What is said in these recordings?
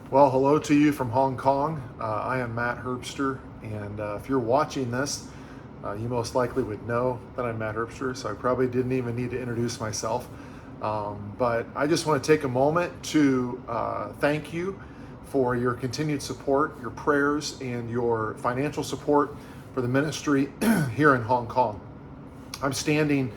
Well, hello to you from Hong Kong. I am Matt Herbster, and if you're watching this, you most likely would know that I'm Matt Herbster, so I probably didn't even need to introduce myself. But I just want to take a moment to thank you for your continued support, your prayers, and your financial support for the ministry here in Hong Kong. I'm standing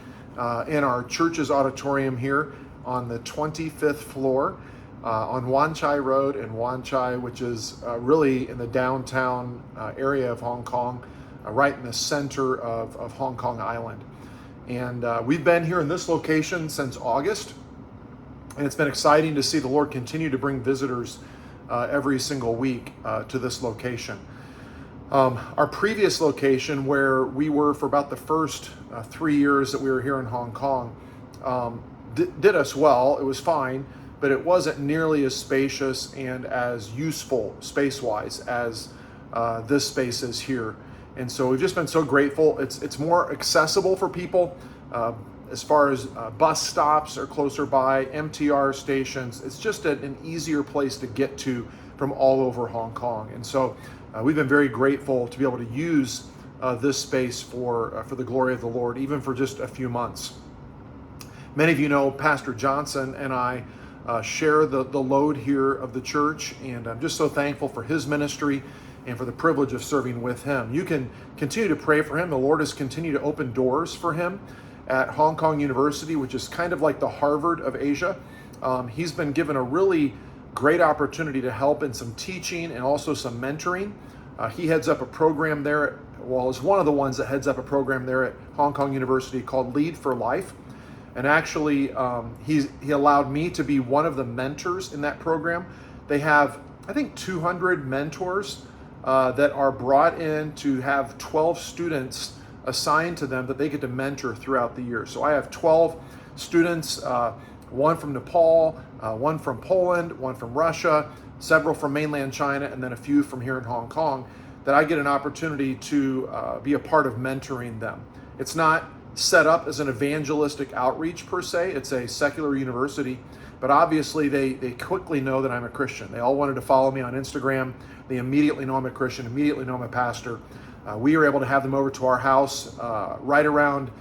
in our church's auditorium here on the 25th floor on Wan Chai Road in Wan Chai, which is really in the downtown area of Hong Kong, right in the center of Hong Kong Island. And we've been here in this location since August, and it's been exciting to see the Lord continue to bring visitors every single week to this location. Our previous location, where we were for about the first 3 years that we were here in Hong Kong, did us well. It was fine, but it wasn't nearly as spacious and as useful space-wise as this space is here. And so we've just been so grateful. It's more accessible for people as far as bus stops are closer by, MTR stations. It's just an easier place to get to from all over Hong Kong. And so we've been very grateful to be able to use this space for the glory of the Lord, even for just a few months. Many of you know Pastor Johnson and I share the load here of the church, and I'm just so thankful for his ministry and for the privilege of serving with him. You can continue to pray for him. The Lord has continued to open doors for him at Hong Kong University, which is kind of like the Harvard of Asia. He's been given a really great opportunity to help in some teaching and also some mentoring. He heads up a program there, is one of the ones that heads up a program there at Hong Kong University called Lead for Life. And actually, he allowed me to be one of the mentors in that program. They have, I think, 200 mentors that are brought in to have 12 students assigned to them that they get to mentor throughout the year. So I have 12 students, one from Nepal, one from Poland, one from Russia, several from mainland China, and then a few from here in Hong Kong, that I get an opportunity to be a part of mentoring them. It's not set up as an evangelistic outreach per se. It's a secular university, but obviously they quickly know that I'm a Christian. They all wanted to follow me on Instagram. They immediately know I'm a Christian, immediately know I'm a pastor. We were able to have them over to our house right around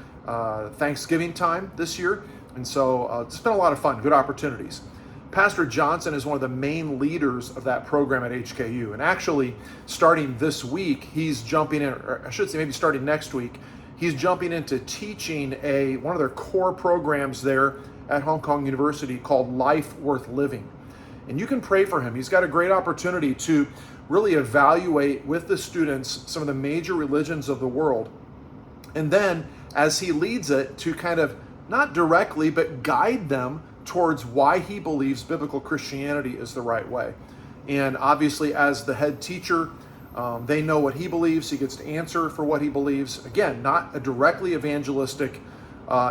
Thanksgiving time this year. And so it's been a lot of fun, good opportunities. Pastor Johnson is one of the main leaders of that program at HKU. And actually, starting this week, he's jumping in, or I should say maybe starting next week, he's jumping into teaching one of their core programs there at Hong Kong University called Life Worth Living. And you can pray for him. He's got a great opportunity to really evaluate with the students some of the major religions of the world. And then, as he leads it, to kind of not directly, but guide them towards why he believes biblical Christianity is the right way. And obviously, as the head teacher, they know what he believes. He gets to answer for what he believes. Again, not a directly evangelistic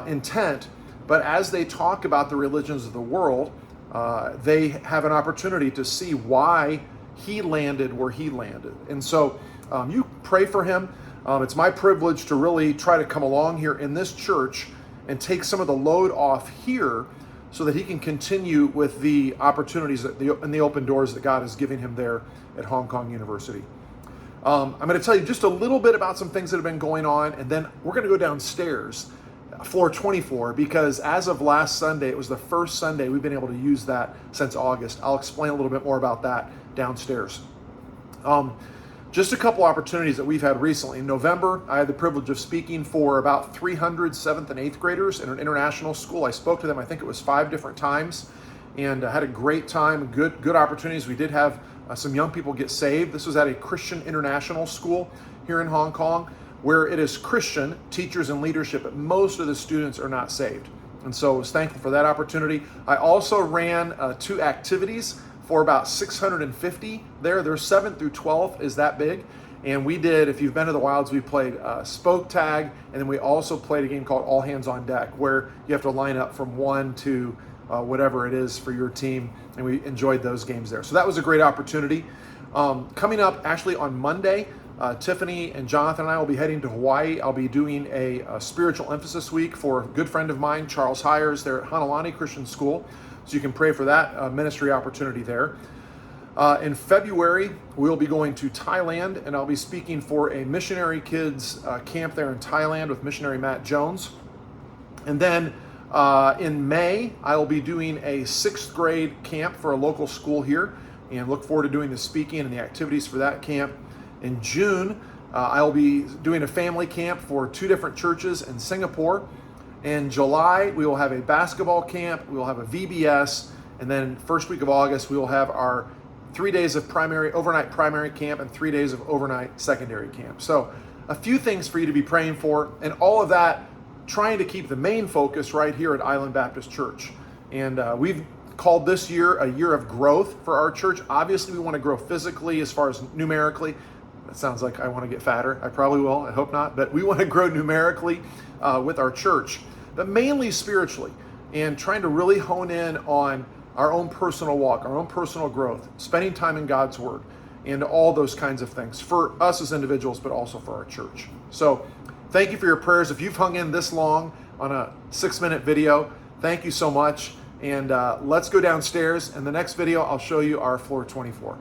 intent, but as they talk about the religions of the world, they have an opportunity to see why he landed where he landed. And so you pray for him. It's my privilege to really try to come along here in this church and take some of the load off here so that he can continue with the opportunities and the open doors that God is giving him there at Hong Kong University. I'm going to tell you just a little bit about some things that have been going on, and then we're going to go downstairs, floor 24, because as of last Sunday, it was the first Sunday we've been able to use that since August. I'll explain a little bit more about that downstairs. Just a couple opportunities that we've had recently. In November, I had the privilege of speaking for about 300 7th and 8th graders in an international school. I spoke to them, I think it was 5 different times, and had a great time, good opportunities. We did have some young people get saved. This was at a Christian international school here in Hong Kong, where it is Christian teachers and leadership, but most of the students are not saved. And so I was thankful for that opportunity. I also ran 2 activities for about 650 there. Their 7th through 12th is that big. And we did, if you've been to the Wilds, we played spoke tag, and then we also played a game called All Hands on Deck, where you have to line up from 1 to whatever it is for your team, and we enjoyed those games there. So that was a great opportunity. Coming up actually on Monday, Tiffany and Jonathan and I will be heading to Hawaii. I'll be doing a spiritual emphasis week for a good friend of mine, Charles Hires, there at Hanalani Christian School. So you can pray for that ministry opportunity there. In February, we'll be going to Thailand, and I'll be speaking for a missionary kids camp there in Thailand with missionary Matt Jones. And then in May, I will be doing a 6th grade camp for a local school here, and look forward to doing the speaking and the activities for that camp. In June, I'll be doing a family camp for 2 different churches in Singapore. In July, we will have a basketball camp, we will have a VBS, and then first week of August, we will have our 3 days of overnight primary camp and 3 days of overnight secondary camp. So a few things for you to be praying for, and all of that trying to keep the main focus right here at Island Baptist Church. And we've called this year a year of growth for our church. Obviously, we want to grow physically as far as numerically. That sounds like I want to get fatter. I probably will. I hope not. But we want to grow numerically with our church, but mainly spiritually, and trying to really hone in on our own personal walk, our own personal growth, spending time in God's Word, and all those kinds of things for us as individuals, but also for our church. So thank you for your prayers. If you've hung in this long on a 6-minute video, thank you so much. And let's go downstairs. In the next video, I'll show you our floor 24.